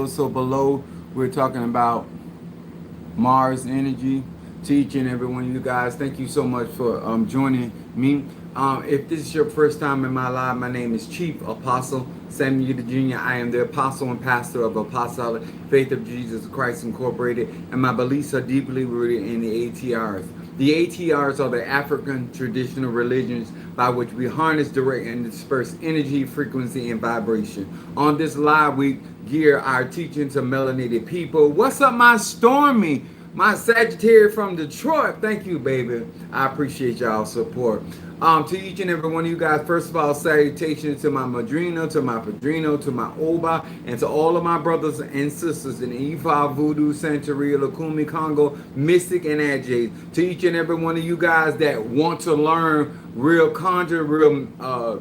above, so below. We're talking about Mars energy. To each and every one of you guys, thank you so much for joining me. If this is your first time in my life, my name is Chief Apostle Samuel Jr. I am the apostle and pastor of Apostolic Faith of Jesus Christ Incorporated, and my beliefs are deeply rooted in the ATRs. The ATRs are the African traditional religions by which we harness, direct, and disperse energy, frequency, and vibration. On this live, we gear our teaching to melanated people. What's up, my Stormy? My Sagittarius from Detroit. Thank you, baby. I appreciate y'all's support. To each and every one of you guys, first of all, salutations to my Madrina, to my Padrino, to my Oba, and to all of my brothers and sisters in Ifa, Voodoo, Santeria, Lukumi, Congo, Mystic, and Adjay. To each and every one of you guys that want to learn real conjure, real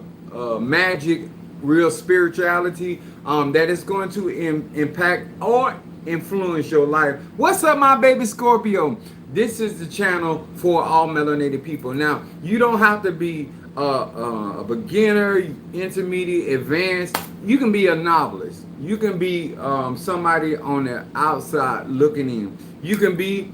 magic, real spirituality, that is going to impact or influence your life. What's up, my baby Scorpio? This is the channel for all melanated people. Now, you don't have to be a beginner, intermediate, advanced. You can be a novelist. You can be somebody on the outside looking in. You can be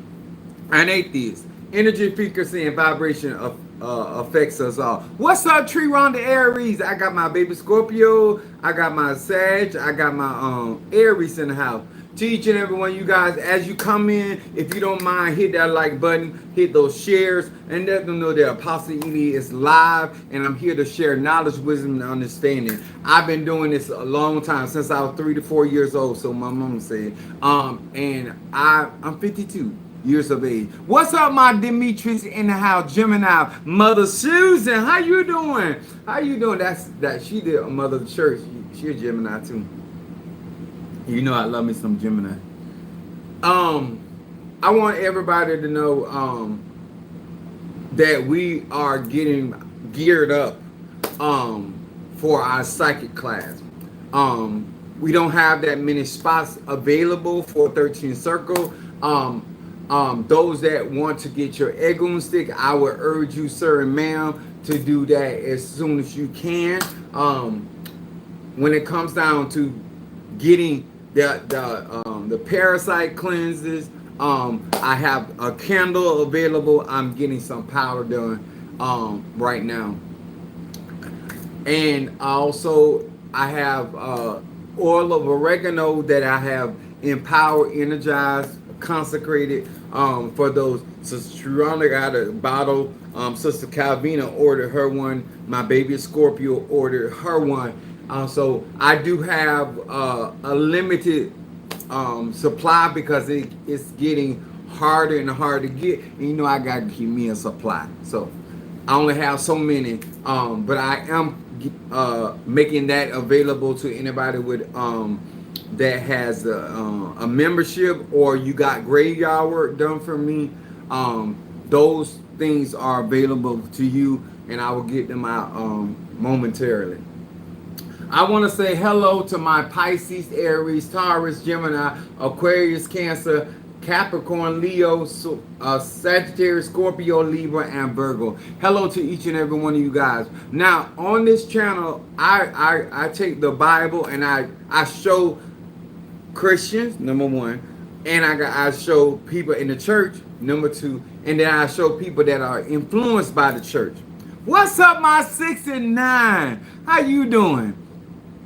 an atheist. Energy, frequency, and vibration affects us all. What's up, Tree Ronda Aries? I got my baby Scorpio. I got my Sag. I got my Aries in the house. To each and every one of you guys, as you come in, if you don't mind, hit that like button, hit those shares, and let them know that Apostle Ely is live, and I'm here to share knowledge, wisdom, and understanding. I've been doing this a long time, since I was 3 to 4 years old, so my mom said. And I'm 52 years of age. What's up, my Demetrius in the house, Gemini, Mother Susan? How you doing? How you doing? That she did a mother of the church. She a Gemini too. You know I love me some Gemini. I want everybody to know that we are getting geared up for our psychic class. We don't have that many spots available for 13 Circle. Those that want to get your Egun stick, I would urge you, sir and ma'am, to do that as soon as you can. When it comes down to getting the parasite cleanses, I have a candle available. I'm getting some powder done right now, and also I have oil of oregano that I have empowered, energized, consecrated for those. Sister Trina got a bottle. Sister Calvina ordered her one. My baby Scorpio ordered her one. So I do have a limited supply because it's getting harder and harder to get. And you know I got to keep me a supply. So I only have so many, but I am making that available to anybody with that has a membership, or you got graveyard work done for me. Those things are available to you, and I will get them out momentarily. I want to say hello to my Pisces, Aries, Taurus, Gemini, Aquarius, Cancer, Capricorn, Leo, Sagittarius, Scorpio, Libra, and Virgo. Hello to each and every one of you guys. Now, on this channel, I take the Bible and I show Christians, number one, and I show people in the church, number two, and then I show people that are influenced by the church. What's up, my 6 and 9? How you doing?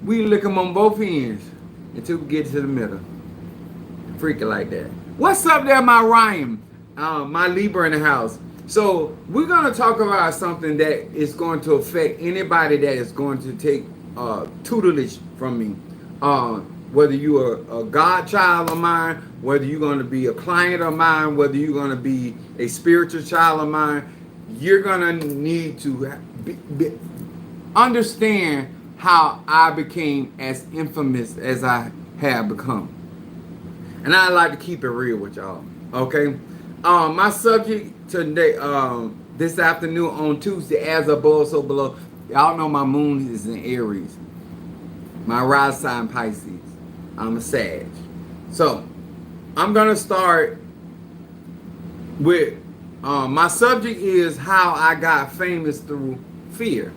We lick them on both ends until we get to the middle. Freaking like that. What's up there, my Ryan? My Libra in the house. So we're going to talk about something that is going to affect anybody that is going to take tutelage from me. Whether you are a godchild of mine, whether you're going to be a client of mine, whether you're going to be a spiritual child of mine, you're going to need to understand how I became as infamous as I have become. And I like to keep it real with y'all, okay? My subject today, this afternoon on Tuesday, as above, so below. Y'all know my moon is in Aries. My rise sign Pisces. I'm a Sag. So, I'm going to start with, my subject is how I got famous through fear.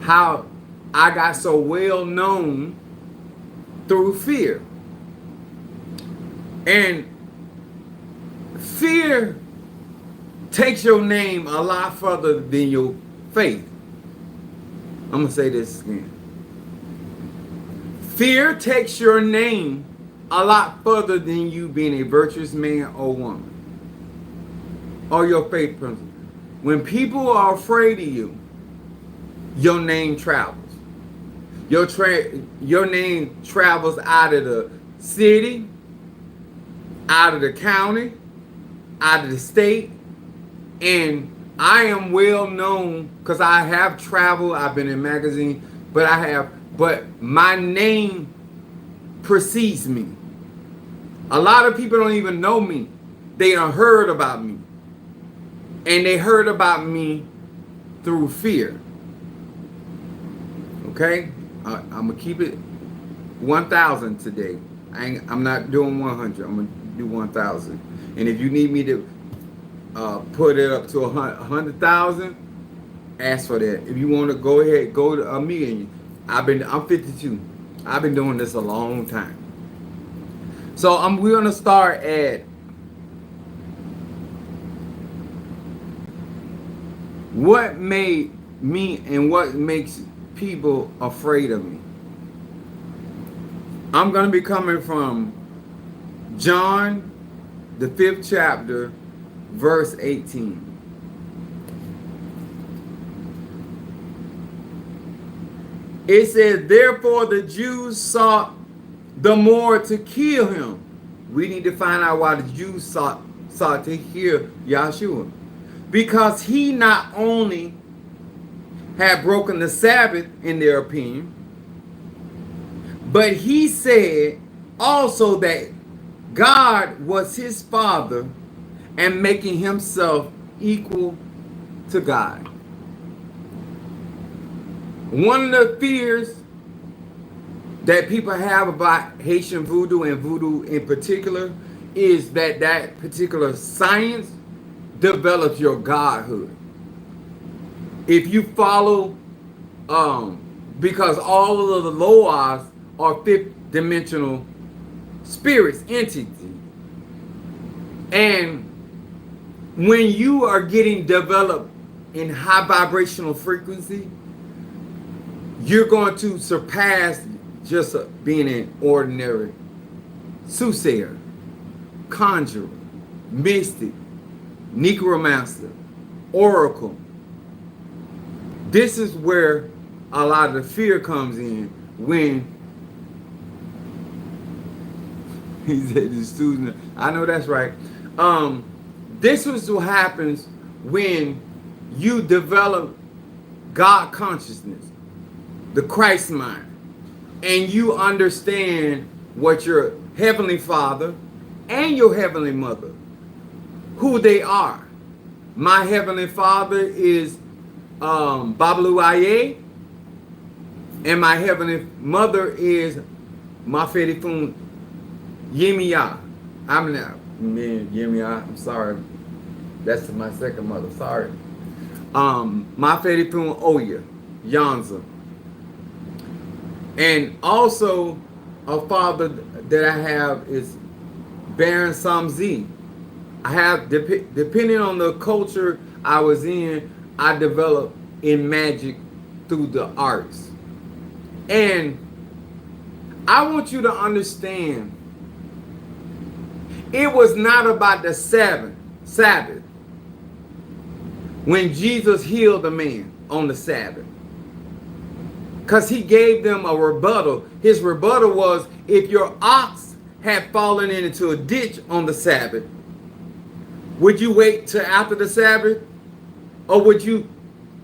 How I got so well known through fear. And fear takes your name a lot further than your faith. I'm going to say this again. Fear takes your name a lot further than you being a virtuous man or woman, or your faith principle. When people are afraid of you, your name travels. Your name travels out of the city, out of the county, out of the state, and I am well known because I have traveled. I've been in magazines, but my name precedes me. A lot of people don't even know me. They done heard about me, and they heard about me through fear. Okay, I'm gonna keep it 1,000 today. I'm not doing 100. I'm gonna do 1,000. And if you need me to put it up to 100,000, ask for that. If you want to go ahead, go to a million. I'm 52. I've been doing this a long time. So we're gonna start at what made me and what makes people afraid of me. I'm gonna be coming from John, the 5th chapter, verse 18. It says, therefore the Jews sought the more to kill him. We need to find out why the Jews sought to kill Yahshua. Because he not only had broken the Sabbath, in their opinion, but he said also that God was his father and making himself equal to God. One of the fears that people have about Haitian voodoo, and voodoo in particular, is that particular science develops your godhood. If you follow, because all of the Loas are fifth dimensional spirits, entities. And when you are getting developed in high vibrational frequency, you're going to surpass just being an ordinary soothsayer, conjurer, mystic, necromancer, oracle. This is where a lot of the fear comes in when he said the student. I know that's right. This is what happens when you develop God consciousness, the Christ mind, and you understand what your heavenly Father and your heavenly mother, who they are. My heavenly Father is Babalu Aye, and my heavenly mother is Maferifun Yemiya. I'm sorry. That's my second mother. Sorry. Maferifun Oya, Yanza. And also a father that I have is Baron Samzi. I have, depending on the culture I was in, I developed in magic through the arts. And I want you to understand, it was not about the Sabbath when Jesus healed a man on the Sabbath. Because he gave them a rebuttal. His rebuttal was, if your ox had fallen into a ditch on the Sabbath, would you wait till after the Sabbath? Or would you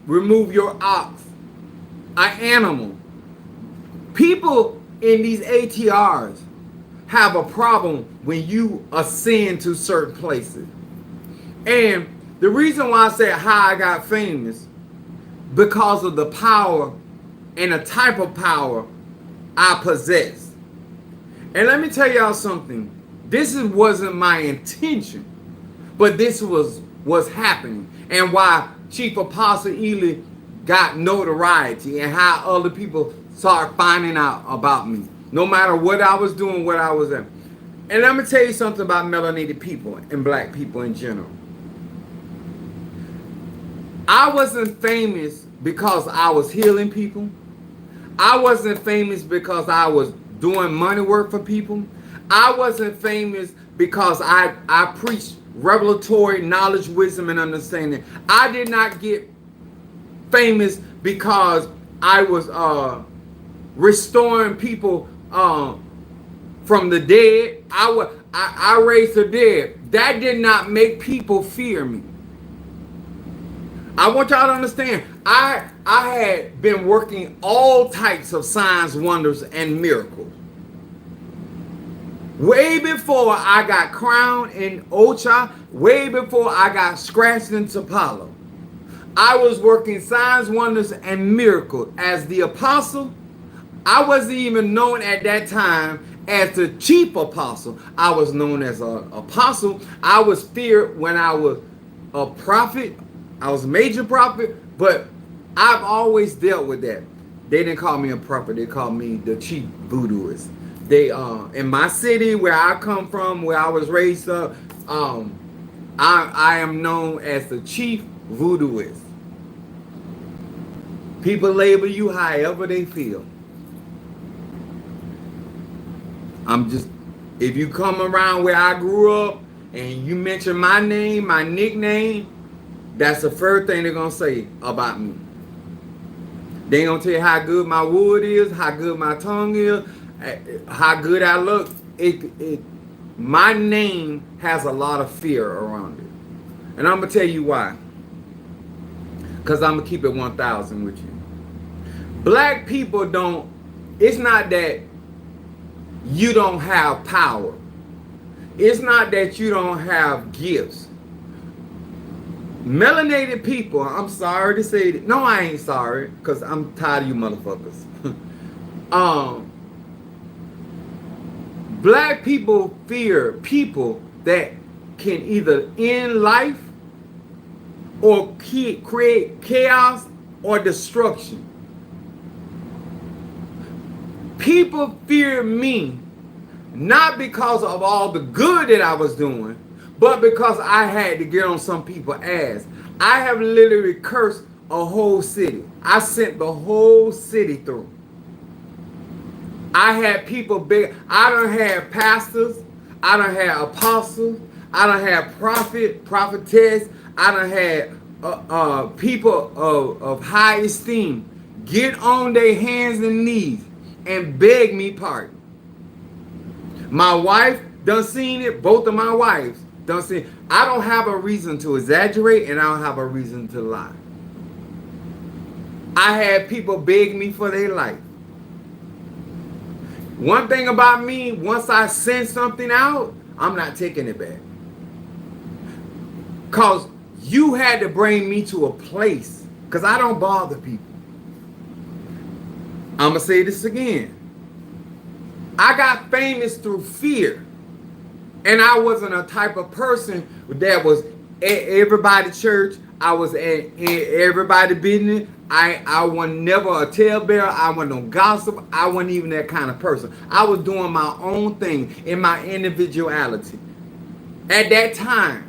remove your ox, an animal? People in these ATRs have a problem when you ascend to certain places. And the reason why I say how I got famous, because of the power and the type of power I possess. And let me tell y'all something. This wasn't my intention, but this was happening, and why Chief Apostle Ely got notoriety, and how other people started finding out about me. no matter what I was doing, what I was at. And I'm gonna tell you something about melanated people and black people in general. I wasn't famous because I was healing people. I wasn't famous because I was doing money work for people. I wasn't famous because I preached revelatory knowledge, wisdom, and understanding. I did not get famous because I was restoring people from the dead. I raised the dead. That did not make people fear me. I want y'all to understand, I had been working all types of signs, wonders, and miracles. Way before I got crowned in Ocha, way before I got scratched in Tapalo, I was working signs, wonders, and miracles. As the apostle, I wasn't even known at that time as the chief apostle. I was known as an apostle. I was feared when I was a prophet. I was a major prophet, but I've always dealt with that. They didn't call me a prophet. They called me the chief voodooist. They in my city where I come from, where I was raised up, I am known as the chief voodooist. People label you however they feel. If you come around where I grew up and you mention my name, my nickname, that's the first thing they're going to say about me. They ain't going to tell you how good my wood is, how good my tongue is, how good I look. My name has a lot of fear around it. And I'm going to tell you why. Because I'm going to keep it 1,000 with you. Black people don't, it's not that you don't have power. It's not that you don't have gifts. Melanated people, I'm sorry to say that. No, I ain't sorry, because I'm tired of you motherfuckers. Black people fear people that can either end life or create chaos or destruction. People fear me not because of all the good that I was doing, but because I had to get on some people's ass. I have literally cursed a whole city. I sent the whole city through. I had people big. I done had pastors. I done had apostles. I done had prophetess. I done had people of high esteem get on their hands and knees and beg me pardon. My wife done seen it. Both of my wives done seen it. I don't have a reason to exaggerate, and I don't have a reason to lie. I had people beg me for their life. One thing about me, once I send something out, I'm not taking it back. Because you had to bring me to a place. Because I don't bother people. I'm going to say this again. I got famous through fear. And I wasn't a type of person that was at everybody's church. I was at everybody's business. I wasn't never a talebearer. I wasn't no gossip. I wasn't even that kind of person. I was doing my own thing in my individuality. At that time,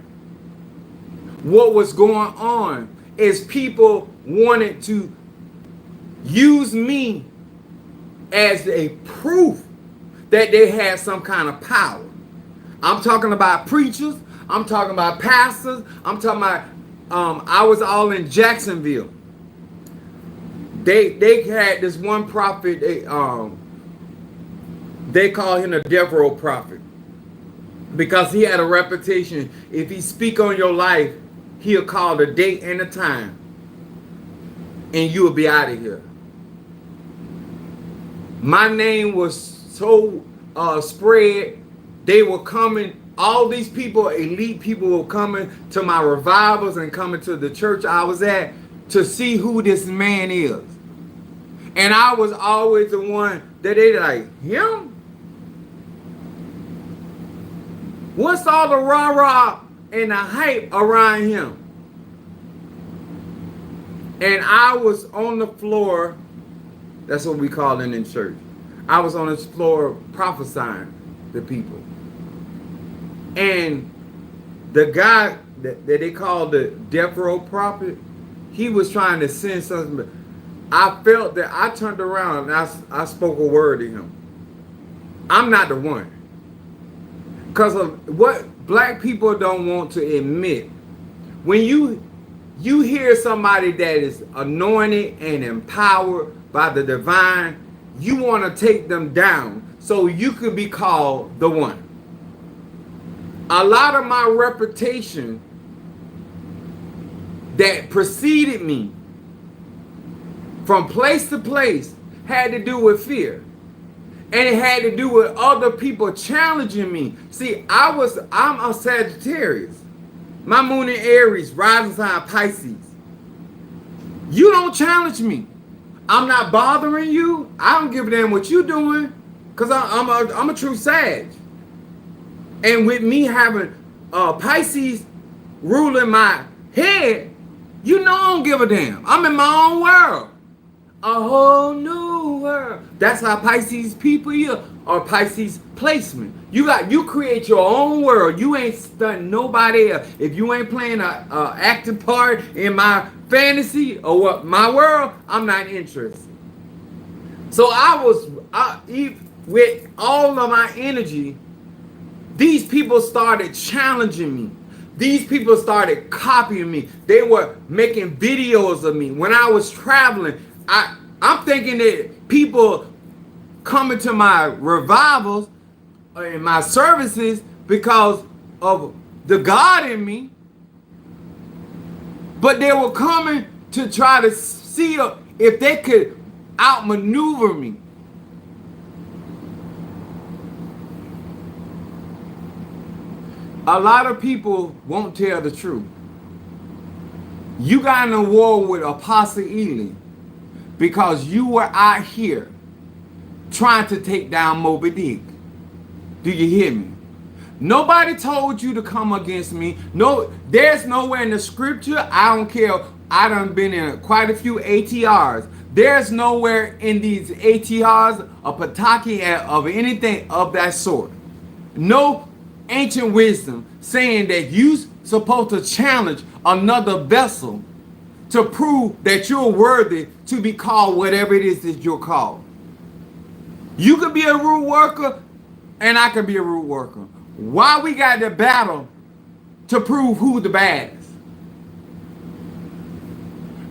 what was going on is people wanted to use me as a proof that they had some kind of power. I'm talking about preachers. I'm talking about pastors. I'm talking about, I was all in Jacksonville. They had this one prophet, they call him the Devereaux prophet. Because he had a reputation. If he speak on your life, he'll call the date and the time. And you'll be out of here. My name was so spread. They were coming, all these people, elite people were coming to my revivals and coming to the church I was at to see who this man is. And I was always the one that they like, him? What's all the rah-rah and the hype around him? And I was on the floor, that's what we call it in church. I was on this floor prophesying to people. And the guy that they called the death row prophet, he was trying to send something. I felt that I turned around and I spoke a word to him. I'm not the one. Because of what black people don't want to admit. When you hear somebody that is anointed and empowered by the divine, you want to take them down so you could be called the one. A lot of my reputation that preceded me from place to place had to do with fear. And it had to do with other people challenging me. See, I'm a Sagittarius. My moon in Aries, rising sign Pisces. You don't challenge me. I'm not bothering you. I don't give a damn what you doing, because I'm a true Sag. And with me having Pisces ruling my head, you know I don't give a damn. I'm in my own world. A whole new world. That's how Pisces people here are. Pisces placement. You create your own world. You ain't stunting nobody else. If you ain't playing a active part in my fantasy or what my world, I'm not interested. So with all of my energy, these people started challenging me. These people started copying me. They were making videos of me. When I was traveling, I'm thinking that people coming to my revivals and my services because of the God in me. But they were coming to try to see if they could outmaneuver me. A lot of people won't tell the truth. You got in a war with Apostle Ely because you were out here trying to take down Moby Dick. Do you hear me? Nobody told you to come against me. No, there's nowhere in the scripture. I don't care. I done been in quite a few ATRs. There's nowhere in these ATRs a Pataki of anything of that sort. No ancient wisdom saying that you supposed to challenge another vessel to prove that you're worthy to be called whatever it is that you're called. You could be a root worker and I could be a root worker. Why we got to battle to prove who the baddest?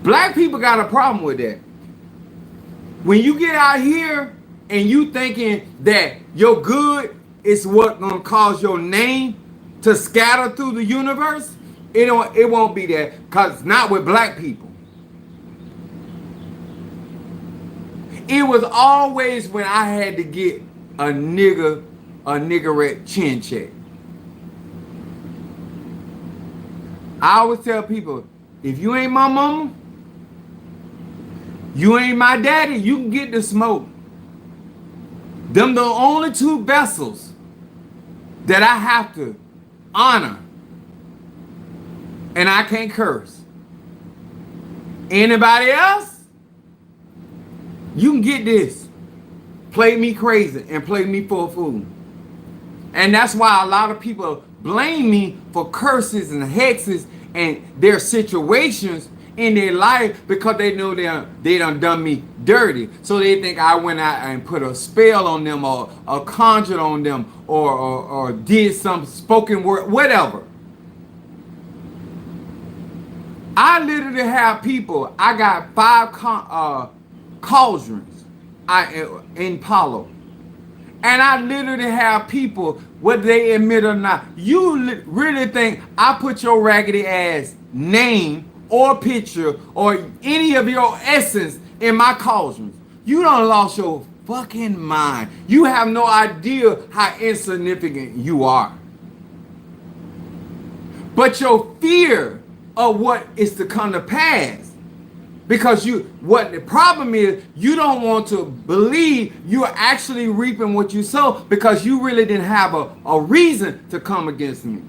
Black people got a problem with that. When you get out here and you thinking that your good is what gonna cause your name to scatter through the universe, it won't be that, because not with black people. It was always when I had to get a niggerette chin check. I always tell people, if you ain't my mama, you ain't my daddy, you can get the smoke. Them the only two vessels that I have to honor. And I can't curse. Anybody else? You can get this. Play me crazy and play me for a fool. And that's why a lot of people blame me for curses and hexes and their situations in their life because they know they done me dirty. So they think I went out and put a spell on them or conjured on them or did some spoken word, whatever. I literally have people, I got 5 cauldrons in Palo. And I literally have people, whether they admit or not, you really think I put your raggedy ass name or picture or any of your essence in my cauldrons. You done lost your fucking mind. You have no idea how insignificant you are. But your fear of what is to come to pass, because what the problem is, you don't want to believe you're actually reaping what you sow because you really didn't have a reason to come against me.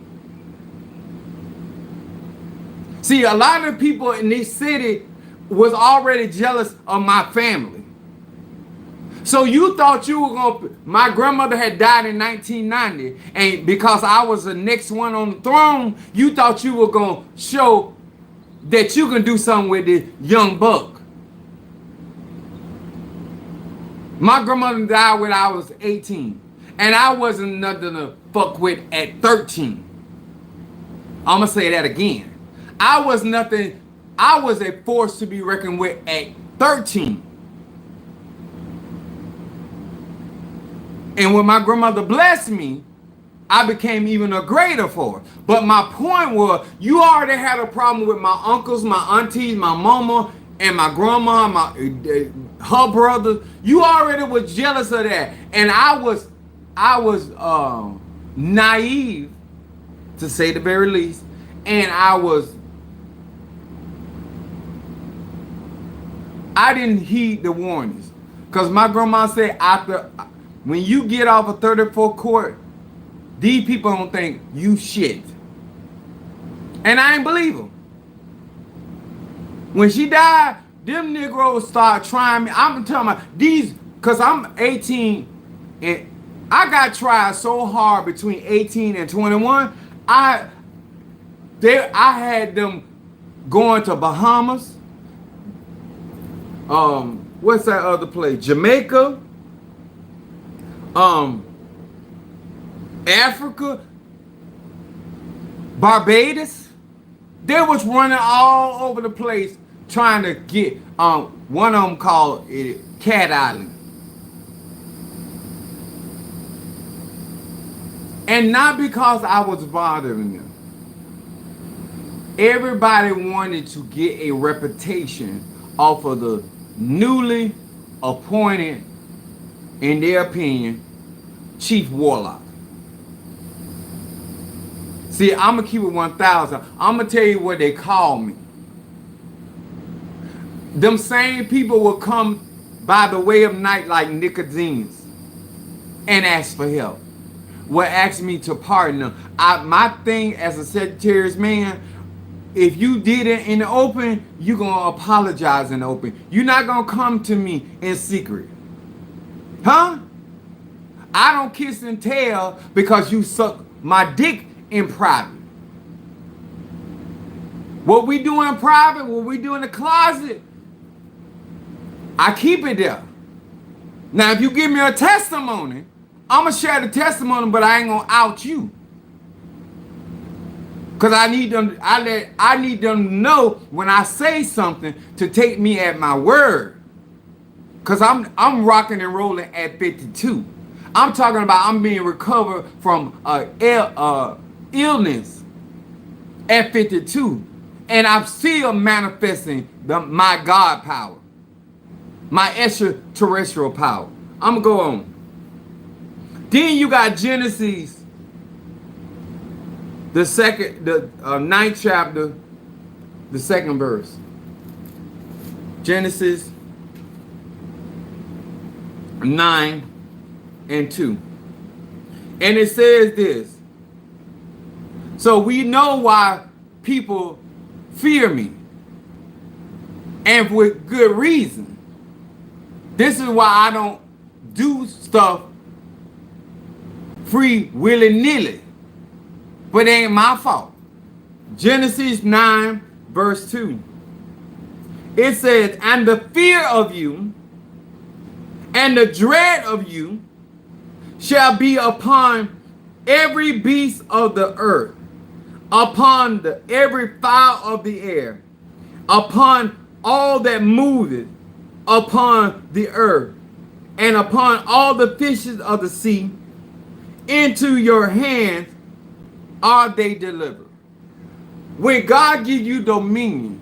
See, a lot of people in this city was already jealous of my family. So you thought you were going to, my grandmother had died in 1990, and because I was the next one on the throne, you thought you were going to show that you can do something with this young buck. My grandmother died when I was 18, and I wasn't nothing to fuck with at 13. I'm going to say that again. I was nothing, I was a force to be reckoned with at 13. And when my grandmother blessed me, I became even a greater force. But my point was, you already had a problem with my uncles, my aunties, my mama, and my grandma, her brothers. You already was jealous of that. And I was naive, to say the very least. And I didn't heed the warnings. Because my grandma said, when you get off of 34 court, these people don't think you shit. And I ain't believe them. When she died, them Negroes started trying me. I'm telling you, because I'm 18, and I got tried so hard between 18 and 21. I had them going to Bahamas. What's that other place? Jamaica. Africa, Barbados. They was running all over the place trying to get one of them called Cat Island. And not because I was bothering them. Everybody wanted to get a reputation off of the newly appointed, in their opinion, chief warlock. See, I'm going to keep it 1,000. I'm going to tell you what they call me. Them same people will come by the way of night like Nicodemus and ask for help. Will ask me to pardon them. My thing as a Sagittarius man, if you did it in the open, you're going to apologize in the open. You're not going to come to me in secret. Huh? I don't kiss and tell because you suck my dick in private. What we do in private, what we do in the closet, I keep it there. Now, if you give me a testimony, I'm going to share the testimony, but I ain't going to out you. Because I need them to know when I say something to take me at my word. Because I'm rocking and rolling at 52. I'm talking about I'm being recovered from illness at 52. And I'm still manifesting my God power. My extraterrestrial power. I'm going to go on. Then you got Genesis, the 9th chapter, the 2nd verse. Genesis 9 and 2. And it says this. So we know why people fear me. And with good reason. This is why I don't do stuff free willy-nilly. But it ain't my fault. Genesis 9 verse 2. It says, and the fear of you and the dread of you shall be upon every beast of the earth, upon every fowl of the air, upon all that moveth upon the earth, and upon all the fishes of the sea. Into your hands are they delivered. When God gives you dominion,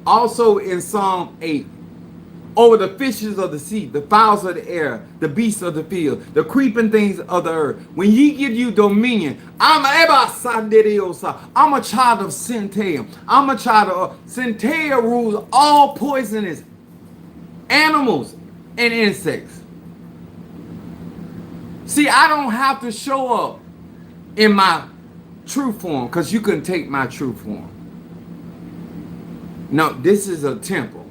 also in Psalm 8, over the fishes of the sea, the fowls of the air, the beasts of the field, the creeping things of the earth. When He give you dominion, I'm a child of Centea. I'm a child of Centea rules all poisonous animals and insects. See, I don't have to show up in my true form because you couldn't take my true form. No, this is a temple.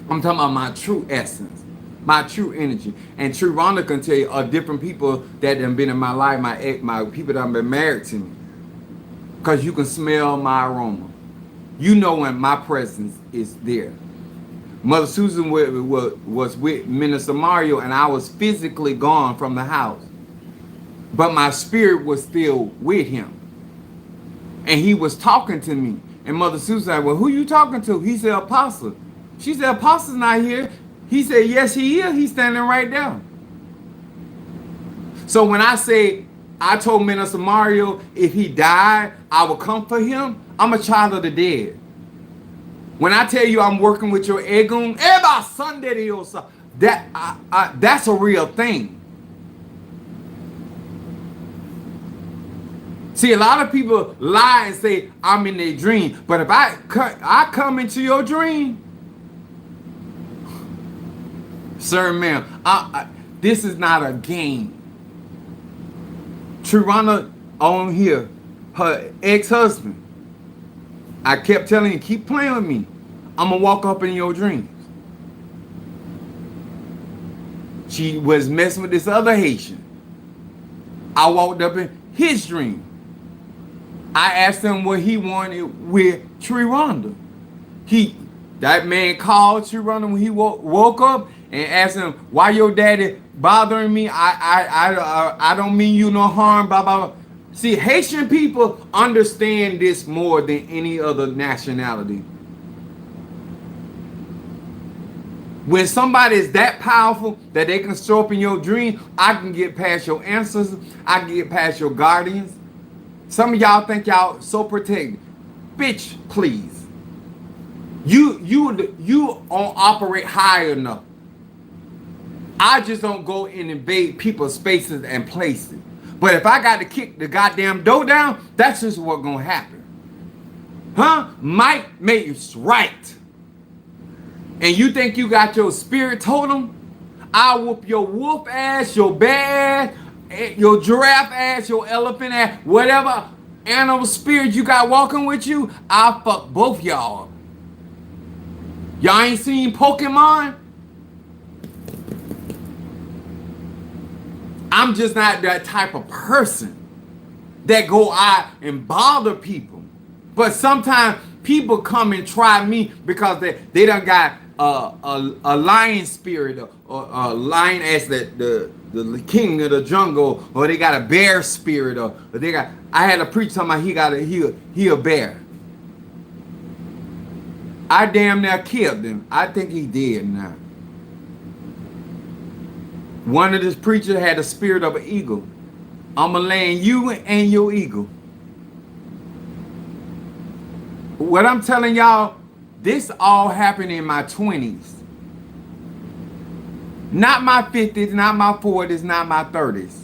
I'm talking about my true essence. my true energy. And True Rhonda can tell you different people that have been in my life, my people that have been married to me. Because you can smell my aroma. You know when my presence is there. Mother Susan was with Minister Mario, and I was physically gone from the house. But my spirit was still with him. And he was talking to me. And Mother Susan said, well, who you talking to? He said, Apostle. She said, Apostle's not here. He said, yes, he is. He's standing right there. So when I say, I told Minister Mario, if he died, I would come for him, I'm a child of the dead. When I tell you I'm working with your egon, that's a real thing. See, a lot of people lie and say, I'm in their dream. But if I come into your dream, sir, ma'am, this is not a game. True Rhonda on here, her ex-husband, I kept telling him, keep playing with me. I'm going to walk up in your dreams. She was messing with this other Haitian. I walked up in his dream. I asked him what he wanted with True Rhonda. That man called True Rhonda when he woke up and asked him, why your daddy bothering me? I don't mean you no harm, blah, blah, blah. See, Haitian people understand this more than any other nationality. When somebody is that powerful that they can show up in your dream, I can get past your ancestors. I can get past your guardians. Some of y'all think y'all so protected. Bitch, please. You don't operate high enough. I just don't go and invade people's spaces and places. But if I got to kick the goddamn door down, that's just what's going to happen. Huh? Might makes right. And you think you got your spirit totem? I'll whoop your wolf ass, your bear, your giraffe ass, your elephant ass, whatever animal spirit you got walking with you, I'll fuck both y'all. Y'all ain't seen Pokemon? I'm just not that type of person that go out and bother people. But sometimes people come and try me because they done got a lion spirit or a lion as the king of the jungle, or they got a bear spirit, or they got. I had a preacher talking about he a bear. I damn near killed him. I think he did now. One of this preachers had the spirit of an eagle. I'ma land you and your eagle. What I'm telling y'all, this all happened in my 20s. Not my 50s, not my 40s, not my 30s.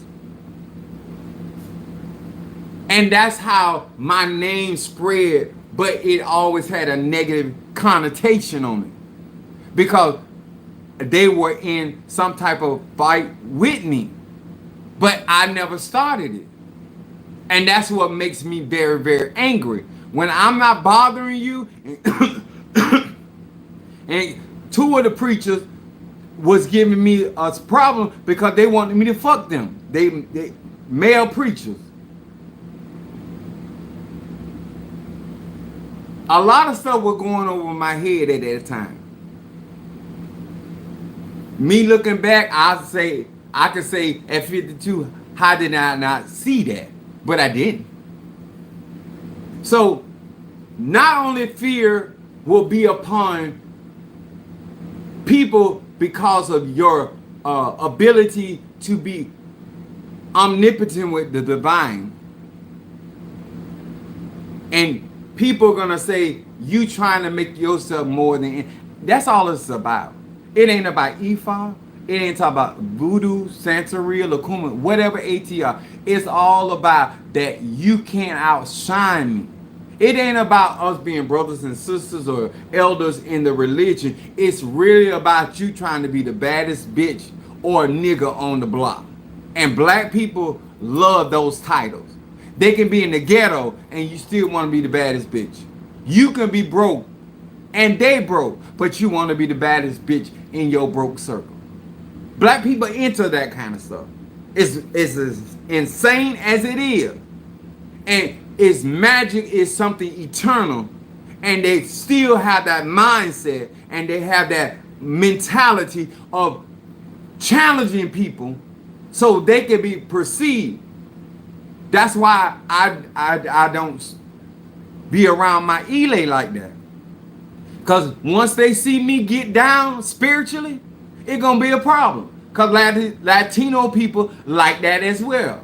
And that's how my name spread, but it always had a negative connotation on it. Because they were in some type of fight with me. But I never started it. And that's what makes me very, very angry. When I'm not bothering you, and two of the preachers was giving me a problem because they wanted me to fuck them. They male preachers. A lot of stuff was going over my head at that time. Me looking back, I could say at 52, how did I not see that? But I didn't. So, not only fear will be upon people because of your ability to be omnipotent with the divine. And people are going to say, you trying to make yourself more than... That's all it's about. It ain't about Ifa. It ain't talking about voodoo, Santeria, Lakuma, whatever ATR. It's all about that you can't outshine me. It ain't about us being brothers and sisters or elders in the religion. It's really about you trying to be the baddest bitch or nigga on the block. And black people love those titles. They can be in the ghetto and you still want to be the baddest bitch. You can be broke and they broke, but you want to be the baddest bitch in your broke circle. Black people into that kind of stuff. It's as insane as it is. And its magic is something eternal. And they still have that mindset and they have that mentality of challenging people so they can be perceived. That's why I don't be around my elay like that. Because once they see me get down spiritually, it's going to be a problem. Because Latino people like that as well.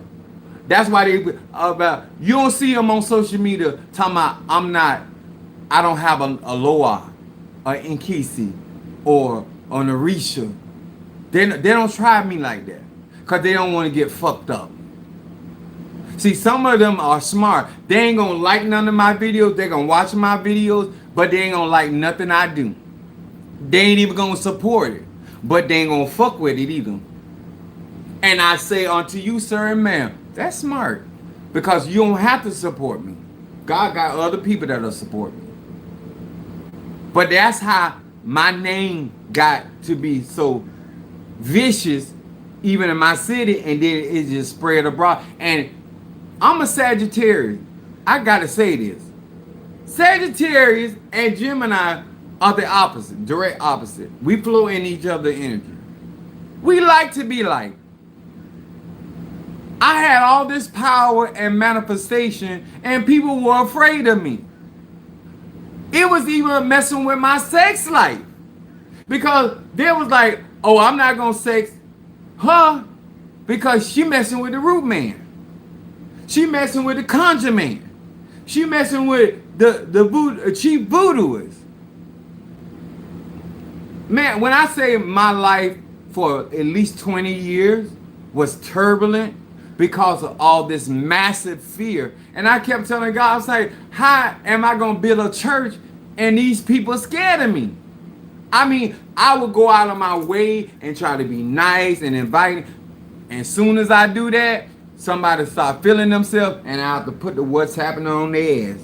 That's why you don't see them on social media talking about I don't have a Loa, or Nkisi, or an Orisha. They don't try me like that. Because they don't want to get fucked up. See, some of them are smart. They ain't going to like none of my videos. They're going to watch my videos, but they ain't going to like nothing I do. They ain't even going to support it. But they ain't going to fuck with it either. And I say unto you, sir and ma'am, that's smart. Because you don't have to support me. God got other people that'll support me. But that's how my name got to be so vicious, even in my city, and then it just spread abroad. And I'm a Sagittarius. I gotta say this. Sagittarius and Gemini are the opposite, direct opposite. We flow in each other's energy. We like to be like. I had all this power and manifestation, and people were afraid of me. It was even messing with my sex life. Because they was like, oh, I'm not gonna sex her because she messing with the root man. She messing with the conjure man. She messing with the chief voodooist. Man, when I say my life for at least 20 years was turbulent because of all this massive fear. And I kept telling God, I was like, how am I going to build a church and these people scared of me? I mean, I would go out of my way and try to be nice and inviting. And as soon as I do that, somebody start feeling themselves and I have to put the what's happening on their ass.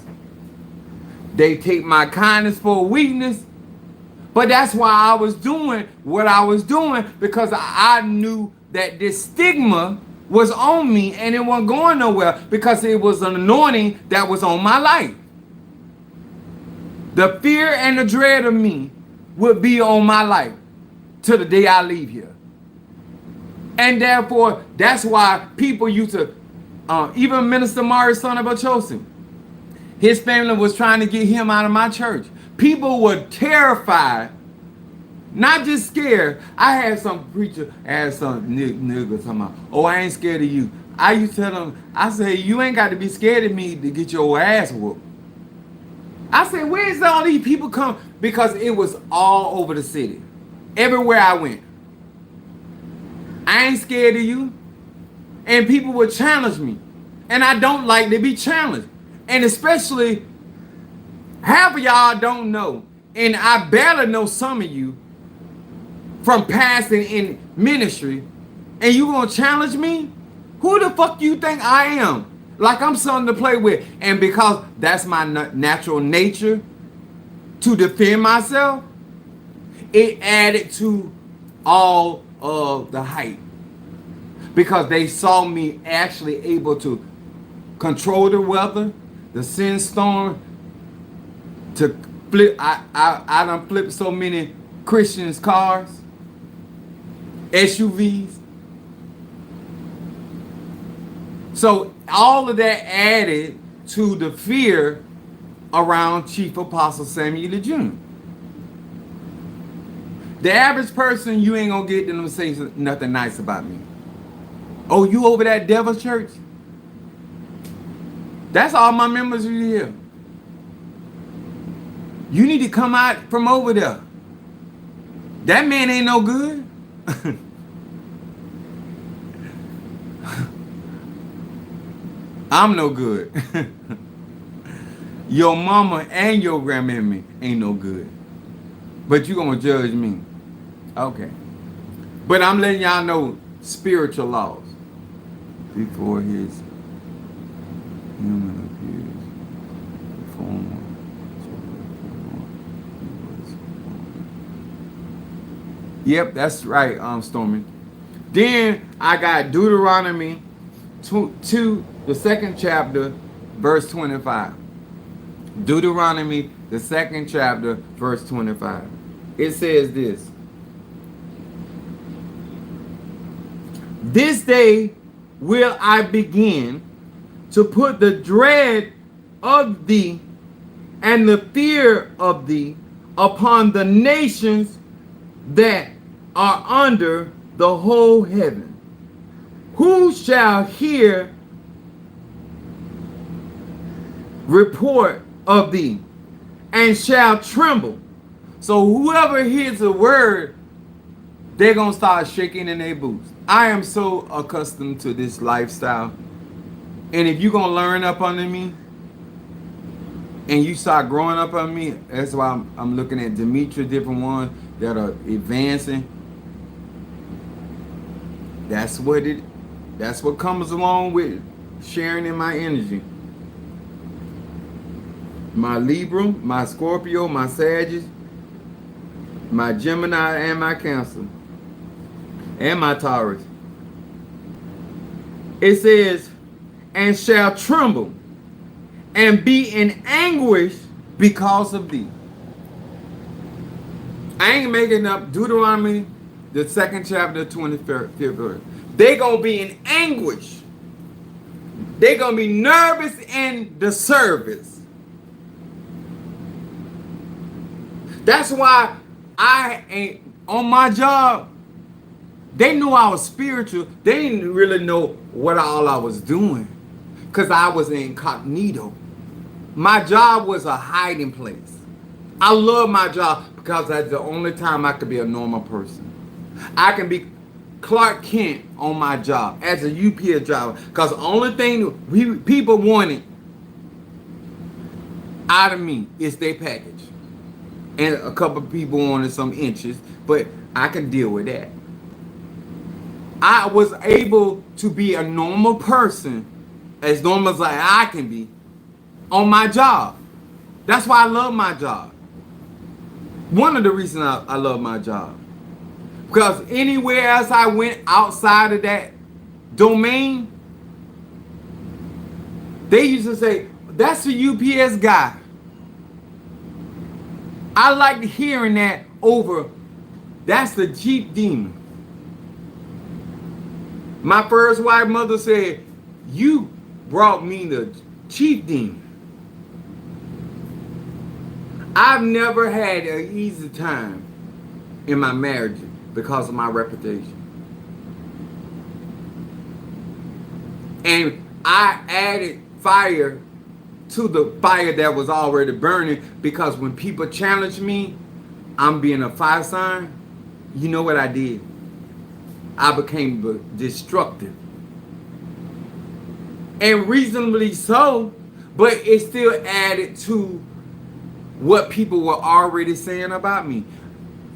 They take my kindness for a weakness. But that's why I was doing what I was doing, because I knew that this stigma was on me and it wasn't going nowhere because it was an anointing that was on my life. The fear and the dread of me would be on my life till the day I leave here. And therefore, that's why people used to, even Minister Marius, son of Achosim, his family was trying to get him out of my church. People were terrified, not just scared. I had some preacher, some nigga talking about, oh, I ain't scared of you. I used to tell them, I say, you ain't got to be scared of me to get your ass whooped. I said, where's all these people come? Because it was all over the city. Everywhere I went. I ain't scared of you. And people would challenge me. And I don't like to be challenged. And especially, half of y'all don't know. And I barely know some of you from passing in ministry. And you gonna challenge me? Who the fuck you think I am? Like I'm something to play with. And because that's my natural nature to defend myself, it added to all of the hype. Because they saw me actually able to control the weather, the sandstorm, to flip. I done flipped so many Christians' cars, SUVs. So all of that added to the fear around Chief Apostle Samuel Jr. The average person, you ain't gonna get them to say nothing nice about me. Oh, you over that devil church? That's all my members are here. You need to come out from over there. That man ain't no good. I'm no good. Your mama and your grandmammy ain't no good. But you gonna judge me. Okay. But I'm letting y'all know spiritual laws. Before his human appears, Yep, that's right, Stormy. Then I got Deuteronomy 2, the second chapter, verse 25. Deuteronomy, the second chapter, verse 25. It says this. This day will I begin to put the dread of thee and the fear of thee upon the nations that are under the whole heaven. Who shall hear report of thee and shall tremble? So whoever hears the word, they're going to start shaking in their boots. I am so accustomed to this lifestyle. And if you're going to learn up under me and you start growing up on me, that's why I'm looking at Demetra, different ones that are advancing. That's what comes along with sharing in my energy. My Libra, my Scorpio, my Sagittarius, my Gemini, and my Cancer, and my Taurus. It says, and shall tremble and be in anguish because of thee. I ain't making up. Deuteronomy, the second chapter, 25th verse. They gonna be in anguish. They gonna be nervous in the service. That's why I ain't on my job. They knew I was spiritual. They didn't really know what all I was doing, because I was incognito. My job was a hiding place. I love my job because that's the only time I could be a normal person. I can be Clark Kent on my job as a UPS driver, because the only thing people wanted out of me is their package. And a couple of people wanted some inches, but I can deal with that. I was able to be a normal person, as normal as I can be, on my job. That's why I love my job. One of the reasons I love my job. Because anywhere else I went outside of that domain, they used to say, that's the UPS guy. I liked hearing that over, that's the Jeep demon. My first wife mother said, you brought me the chief demon. I've never had an easy time in my marriage because of my reputation. And I added fire to the fire that was already burning, because when people challenge me, I'm being a fire sign. You know what I did? I became destructive. And reasonably so, but it still added to what people were already saying about me.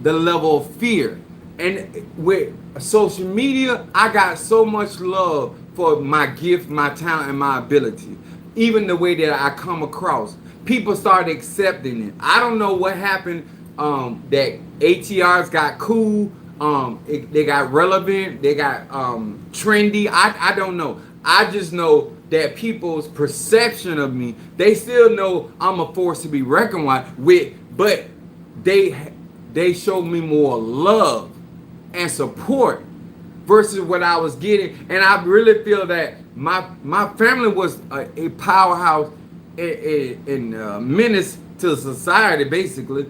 The level of fear. And with social media, I got so much love for my gift, my talent, and my ability. Even the way that I come across. People started accepting it. I don't know what happened, that ATRs got cool. They got relevant. They got trendy. I don't know. I just know that people's perception of me, they still know I'm a force to be reckoned with, but they show me more love and support versus what I was getting. And I really feel that my family was a powerhouse in menace to society, basically.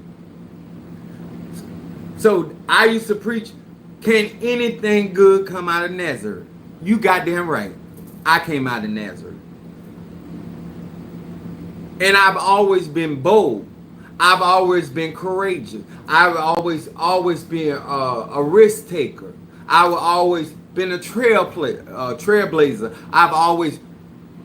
So I used to preach, can anything good come out of Nazareth? You goddamn right. I came out of Nazareth. And I've always been bold. I've always been courageous. I've always been a risk taker. I've always been a trailblazer. I've always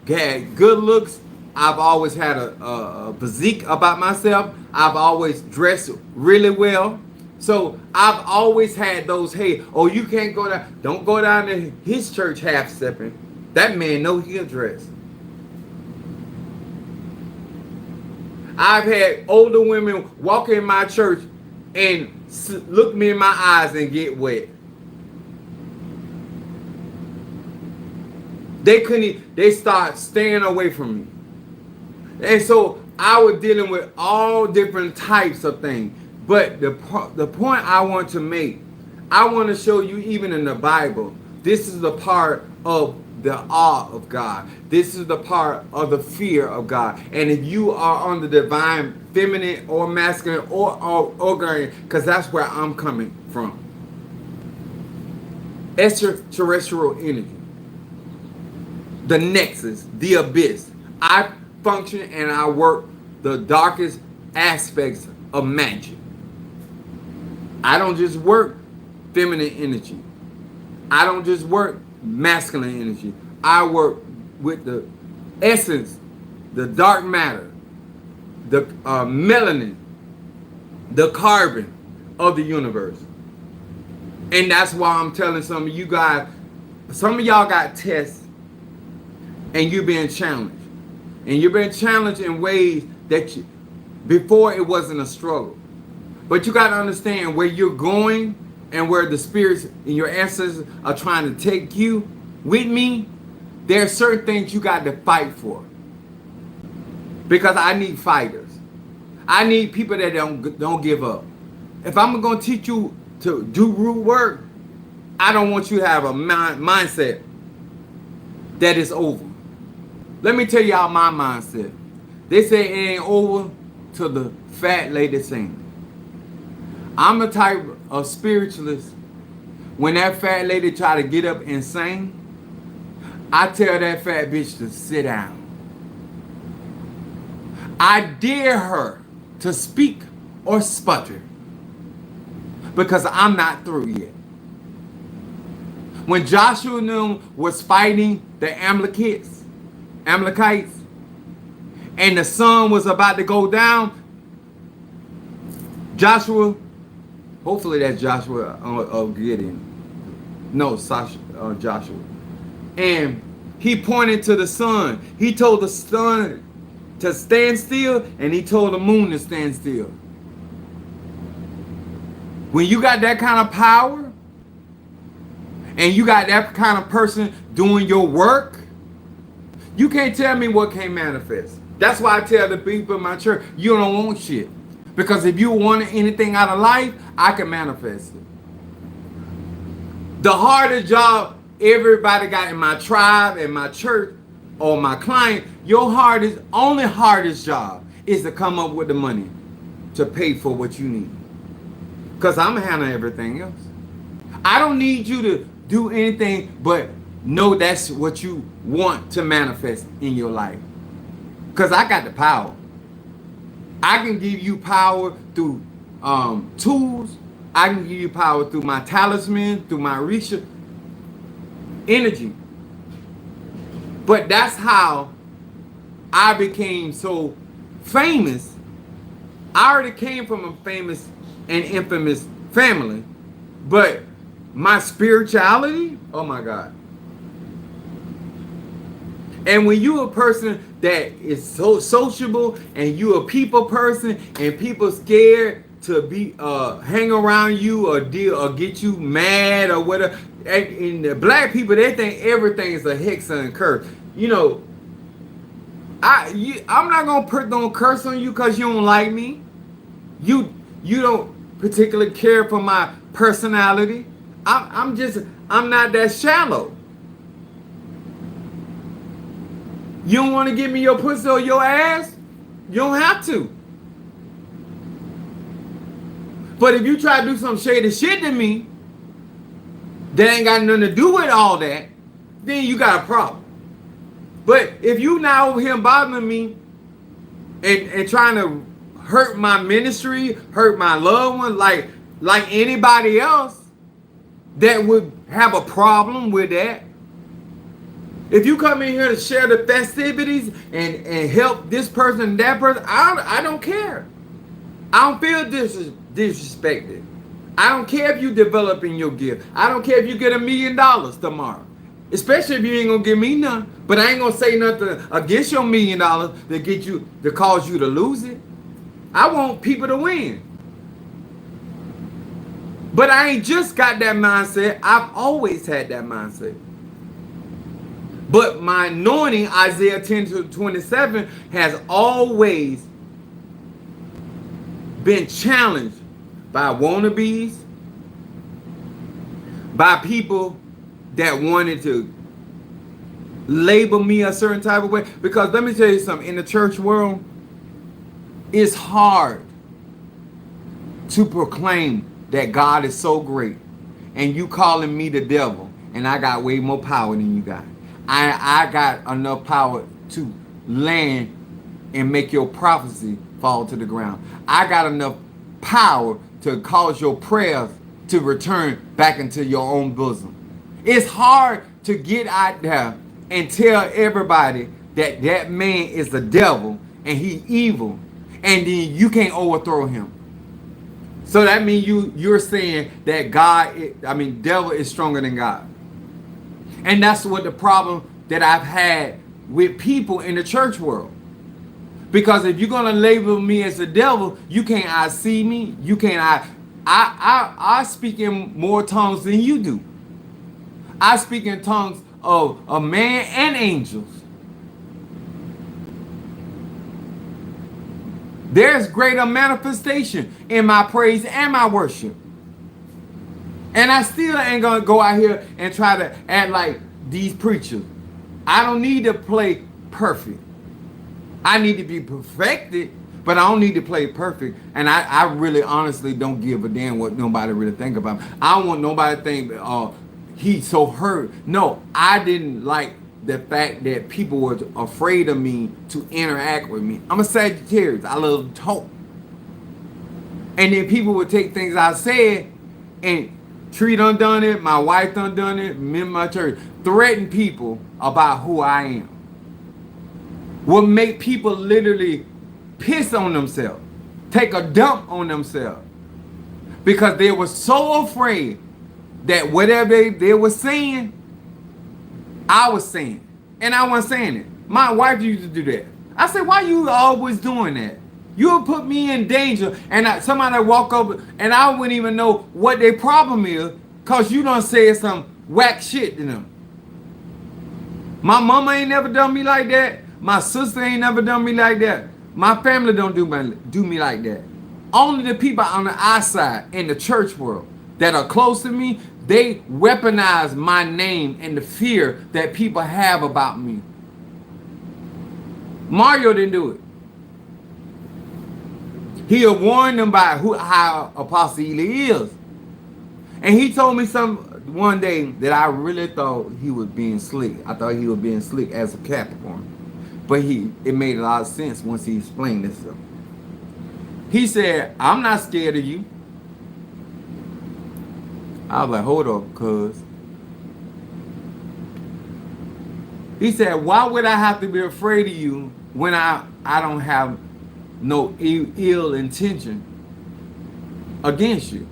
had good looks. I've always had a physique about myself. I've always dressed really well. So I've always had those, hey, oh, you can't go down. Don't go down to his church half-stepping. That man know he'll dress. I've had older women walk in my church and look me in my eyes and get wet. They start staying away from me. And so I was dealing with all different types of things. But the point I want to make, I want to show you even in the Bible, this is the part of the awe of God. This is the part of the fear of God. And if you are on the divine feminine or masculine or organic, because that's where I'm coming from. Extraterrestrial energy. The nexus, the abyss. I function and I work the darkest aspects of magic. I don't just work feminine energy. I don't just work masculine energy. I work with the essence, the dark matter, the melanin, the carbon of the universe. And that's why I'm telling some of you guys, some of y'all got tests and you're being challenged. And you're being challenged in ways that before it wasn't a struggle. But you got to understand where you're going and where the spirits and your ancestors are trying to take you with me. There are certain things you got to fight for. Because I need fighters. I need people that don't give up. If I'm going to teach you to do root work, I don't want you to have a mindset that is over. Let me tell y'all my mindset. They say it ain't over till the fat lady sing. I'm the type of spiritualist, when that fat lady try to get up and sing, I tell that fat bitch to sit down. I dare her to speak or sputter because I'm not through yet. When Joshua and them was fighting the Amalekites, and the sun was about to go down, Joshua, hopefully that's Joshua of Gideon. No, Joshua. And he pointed to the sun. He told the sun to stand still, and he told the moon to stand still. When you got that kind of power, and you got that kind of person doing your work, you can't tell me what can't manifest. That's why I tell the people in my church, you don't want shit. Because if you want anything out of life, I can manifest it. The hardest job everybody got in my tribe, in my church, or my client, your hardest job is to come up with the money to pay for what you need. Because I'm handling everything else. I don't need you to do anything but know that's what you want to manifest in your life. Because I got the power. I can give you power through tools. I can give you power through my talisman, through my research, energy. But that's how I became so famous. I already came from a famous and infamous family. But my spirituality, oh my God. And when you a person that is so sociable and you a people person and people scared to be hang around you or deal or get you mad or whatever, and the black people, they think everything is a hex and curse. You know, I'm not gonna curse on you because you don't like me. You don't particularly care for my personality. I'm not that shallow. You don't want to give me your pussy or your ass? You don't have to. But if you try to do some shady shit to me that ain't got nothing to do with all that, then you got a problem. But if you now over here bothering me and trying to hurt my ministry, hurt my loved one, like anybody else that would have a problem with that. If you come in here to share the festivities and help this person and that person, I don't care. I don't feel disrespected. I don't care if you developing your gift. I don't care if you get $1 million tomorrow. Especially if you ain't gonna give me none. But I ain't gonna say nothing against your $1 million to cause you to lose it. I want people to win. But I ain't just got that mindset. I've always had that mindset. But my anointing, Isaiah 10:27, has always been challenged by wannabes, by people that wanted to label me a certain type of way. Because let me tell you something, in the church world, it's hard to proclaim that God is so great and you calling me the devil, and I got way more power than you got. I got enough power to land and make your prophecy fall to the ground. I got enough power to cause your prayers to return back into your own bosom. It's hard to get out there and tell everybody that that man is the devil and he evil, and then you can't overthrow him. So that means you're saying that devil is stronger than God. And that's what the problem that I've had with people in the church world. Because if you're gonna label me as the devil, you can't I see me, you can't I speak in more tongues than you do. I speak in tongues of a man and angels. There's greater manifestation in my praise and my worship. And I still ain't gonna go out here and try to act like these preachers. I don't need to play perfect. I need to be perfected, but I don't need to play perfect. And I really honestly don't give a damn what nobody really think about me. I don't want nobody to think he's so hurt. No, I didn't like the fact that people were afraid of me to interact with me. I'm a Sagittarius. I love to talk. And then people would take things I said and Tree done it, my wife done it, me and my church, threaten people about who I am. Will make people literally piss on themselves, take a dump on themselves, because they were so afraid that whatever they were saying, I was saying. And I wasn't saying it. My wife used to do that. I said, why you always doing that? You'll put me in danger, and somebody walk up and I wouldn't even know what their problem is, because you done said some whack shit to them. My mama ain't never done me like that. My sister ain't never done me like that. My family don't do me like that. Only the people on the outside in the church world that are close to me, they weaponize my name and the fear that people have about me. Mario didn't do it. He'll warn them about how Apostle Ely is. And he told me one day that I really thought he was being slick. I thought he was being slick as a Capricorn. But it made a lot of sense once he explained this stuff. He said, I'm not scared of you. I was like, hold up, cuz. He said, why would I have to be afraid of you when I don't have no ill intention against you?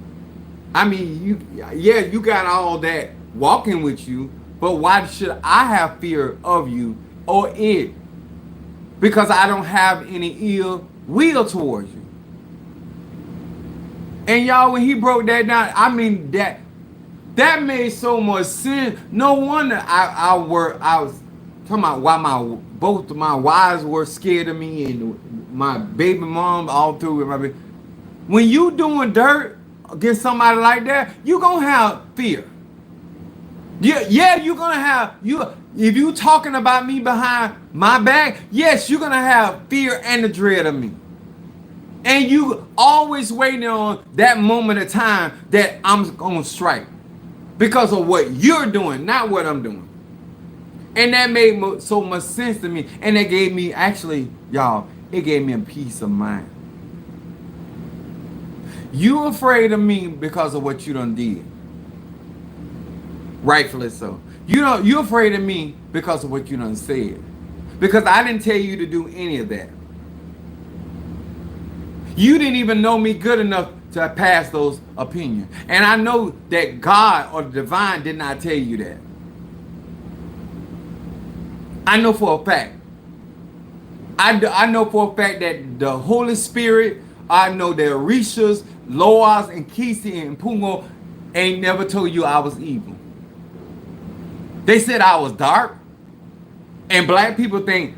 I mean, you got all that walking with you, but why should I have fear of you or it? Because I don't have any ill will towards you. And y'all, when he broke that down, I mean, that made so much sense. No wonder I was talking about why both of my wives were scared of me and my baby mom all through it. When you doing dirt against somebody like that, you gonna have fear. Yeah, you're gonna have if you talking about me behind my back, yes, you're gonna have fear and the dread of me. And you always waiting on that moment of time that I'm gonna strike because of what you're doing, not what I'm doing. And that made so much sense to me. And it gave me, actually, y'all, it gave me a peace of mind. You afraid of me because of what you done did. Rightfully so. You afraid of me because of what you done said. Because I didn't tell you to do any of that. You didn't even know me good enough to pass those opinions. And I know that God or the divine did not tell you that. I know for a fact. I know for a fact that the Holy Spirit, I know that Orishas, Loas, and Kisi, and Pungo ain't never told you I was evil. They said I was dark. And black people think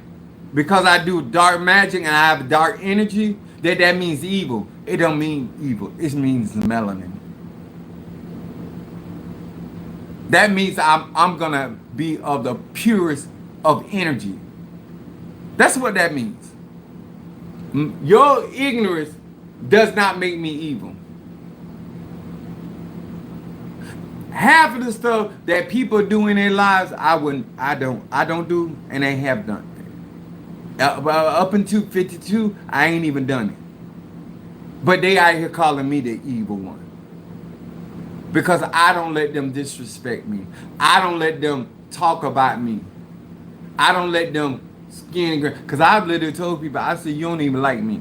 because I do dark magic and I have dark energy, that means evil. It don't mean evil. It means melanin. That means I'm gonna be of the purest of energy. That's what that means. Your ignorance does not make me evil. Half of the stuff that people do in their lives, I don't do, and they have done. Up until 52, I ain't even done it. But they out here calling me the evil one. Because I don't let them disrespect me. I don't let them talk about me. I don't let them skin and grin. Because I've literally told people, I said, you don't even like me.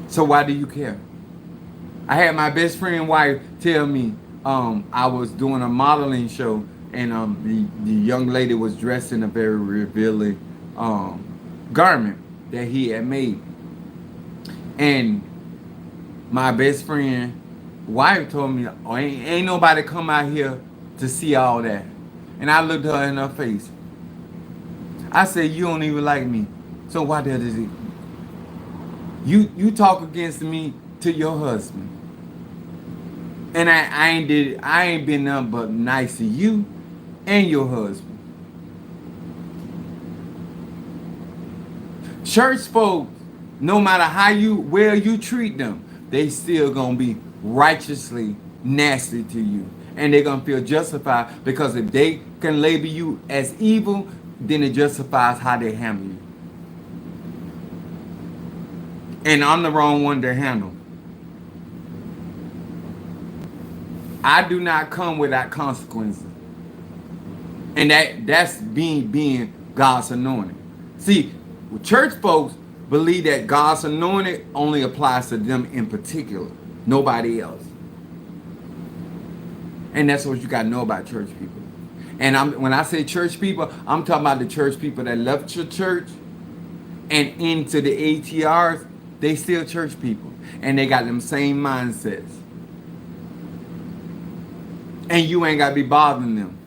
So why do you care? I had my best friend wife tell me, I was doing a modeling show, and the young lady was dressed in a very revealing garment that he had made. And my best friend wife told me, oh, ain't nobody come out here to see all that. And I looked her in her face. I said, you don't even like me. So why does it? You talk against me to your husband. And I ain't been nothing but nice to you and your husband. Church folks, no matter how well you treat them, they still gonna be righteously nasty to you. And they're gonna feel justified, because if they can label you as evil, then it justifies how they handle you. And I'm the wrong one to handle. I do not come without consequences. And that's being God's anointed. See, church folks believe that God's anointed only applies to them in particular, nobody else. And that's what you got to know about church people. And when I say church people, I'm talking about the church people that left your church and into the ATRs. They still church people, and they got them same mindsets. And you ain't got to be bothering them.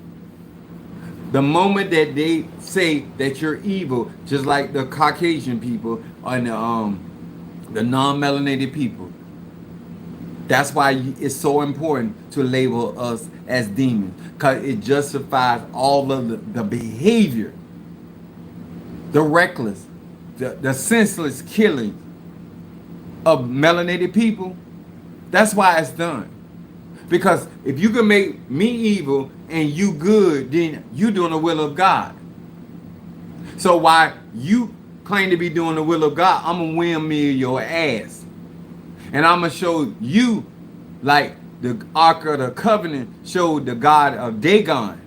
The moment that they say that you're evil, just like the Caucasian people and the non-melanated people, that's why it's so important to label us as demons, because it justifies all of the behavior, the reckless, the senseless killing of melanated people. That's why it's done. Because if you can make me evil and you good, then you doing the will of God. So while you claim to be doing the will of God, I'm going to windmill your ass. And I'm going to show you, like the Ark of the Covenant showed the God of Dagon,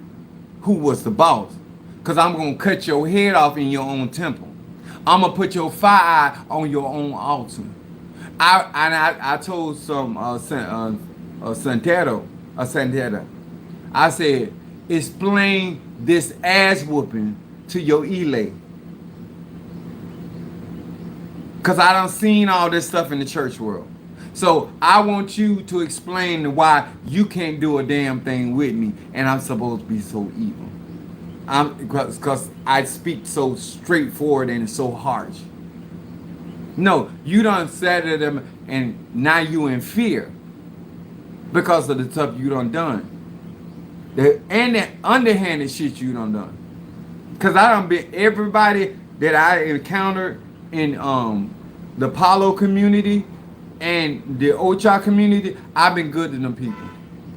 who was the boss. Because I'm going to cut your head off in your own temple. I'm going to put your fire on your own altar. I told some Santero, I said, explain this ass whooping to your elect. Because I done seen all this stuff in the church world. So I want you to explain why you can't do a damn thing with me and I'm supposed to be so evil. Because I speak so straightforward and so harsh. No, you done said to them and now you in fear because of the stuff you done. And the underhanded shit you done. Because I done been, everybody that I encountered in the Apollo community and the Ocha community, I've been good to them people.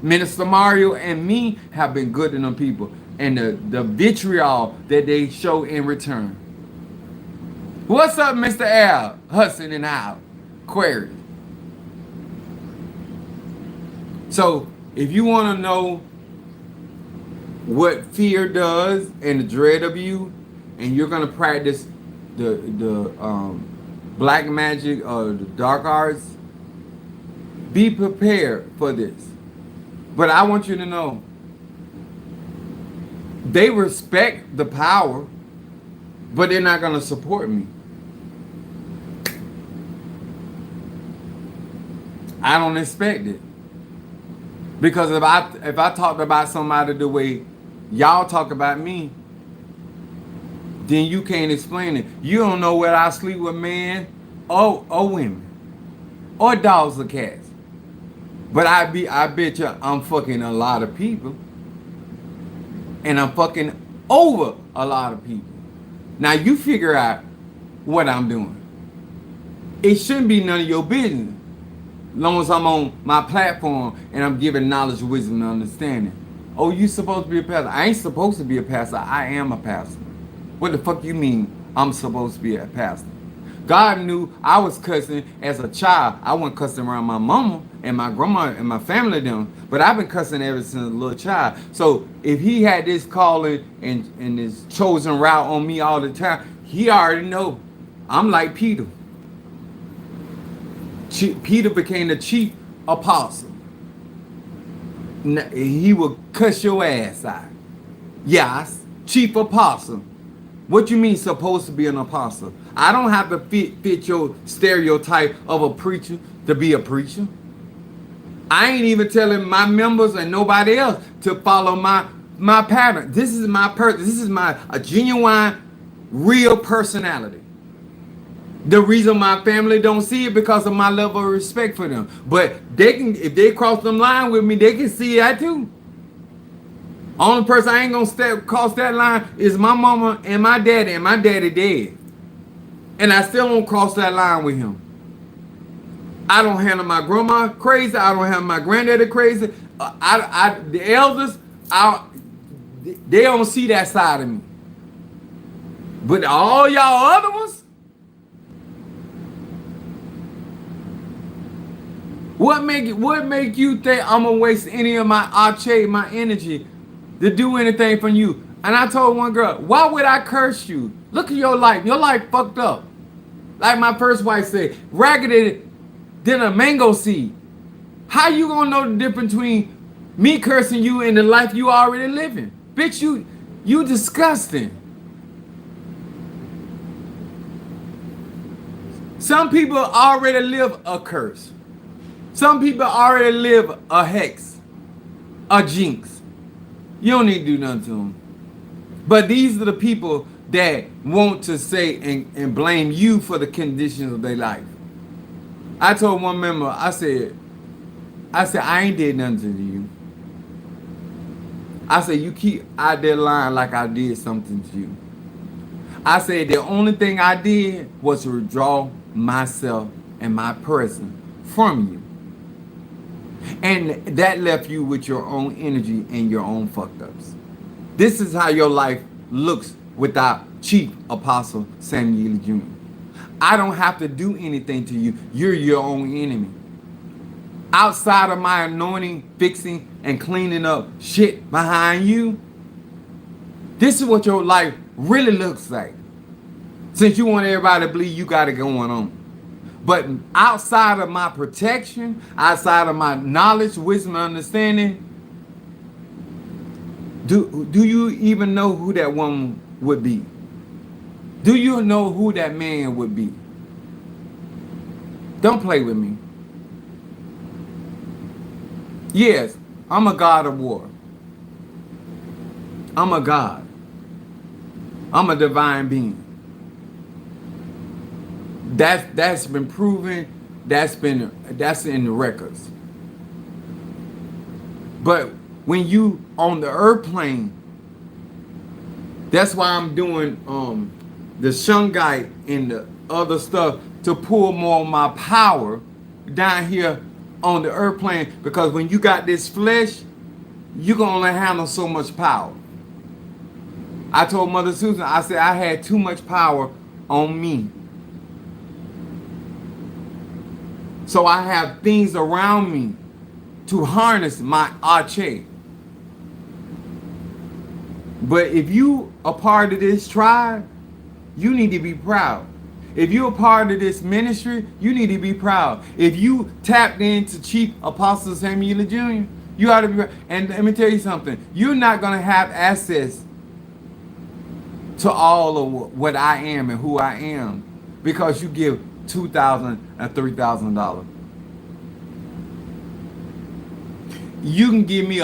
Minister Mario and me have been good to them people. And the vitriol that they show in return. What's up, Mr. Al? Hudson and Al. Query. So, if you want to know what fear does and the dread of you, and you're going to practice the black magic or the dark arts, be prepared for this. But I want you to know, they respect the power, but they're not going to support me. I don't expect it. Because if I talked about somebody the way y'all talk about me, then you can't explain it. You don't know whether I sleep with men or women or dogs or cats. But I bet you I'm fucking a lot of people. And I'm fucking over a lot of people. Now you figure out what I'm doing. It shouldn't be none of your business. As long as I'm on my platform and I'm giving knowledge, wisdom, and understanding. Oh, you supposed to be a pastor? I ain't supposed to be a pastor. I am a pastor. What the fuck you mean I'm supposed to be a pastor? God knew I was cussing as a child. I wasn't cussing around my mama and my grandma and my family them, but I've been cussing ever since a little child. So if he had this calling and this chosen route on me all the time, he already know. I'm like Peter. Peter became the chief apostle. He will cuss your ass out. Yes, chief apostle. What you mean supposed to be an apostle? I don't have to fit your stereotype of a preacher to be a preacher. I ain't even telling my members and nobody else to follow my pattern. This is my person. This is a genuine, real personality. The reason my family don't see it because of my level of respect for them. But they can, if they cross them line with me, they can see that too. Only person I ain't gonna cross that line is my mama and my daddy dead. And I still won't cross that line with him. I don't handle my grandma crazy. I don't handle my granddaddy crazy. The elders, they don't see that side of me. But all y'all other ones, what make you think I'm gonna waste any of my energy to do anything for you? And I told one girl, why would I curse you? Look at your life. Your life fucked up. Like my first wife said, raggedy than a mango seed. How you gonna know the difference between me cursing you and the life you already living? Bitch, you disgusting. Some people already live a curse. Some people already live a hex, a jinx. You don't need to do nothing to them. But these are the people that want to say and blame you for the conditions of their life. I told one member, I said, I ain't did nothing to you. I said, you keep out there lying like I did something to you. I said, the only thing I did was to withdraw myself and my person from you. And that left you with your own energy and your own fucked ups. This is how your life looks without Chief Apostle Samuel Jr. I don't have to do anything to you. You're your own enemy. Outside of my anointing, fixing, and cleaning up shit behind you, this is what your life really looks like. Since you want everybody to believe you got it going on. But outside of my protection, outside of my knowledge, wisdom, and understanding, do you even know who that woman would be? Do you know who that man would be? Don't play with me. Yes, I'm a God of war. I'm a God. I'm a divine being. That's been proven. That's in the records. But when you on the earth plane, that's why I'm doing the shungite and the other stuff to pull more of my power down here on the earth plane, because when you got this flesh, you can only handle so much power. I told Mother Susan, I said I had too much power on me. So I have things around me to harness my arche. But if you are part of this tribe, you need to be proud. If you're a part of this ministry, you need to be proud. If you tapped into Chief Apostle Samuel Jr., you ought to be proud. And let me tell you something. You're not going to have access to all of what I am and who I am because you give $2,000 and $3,000. You can give me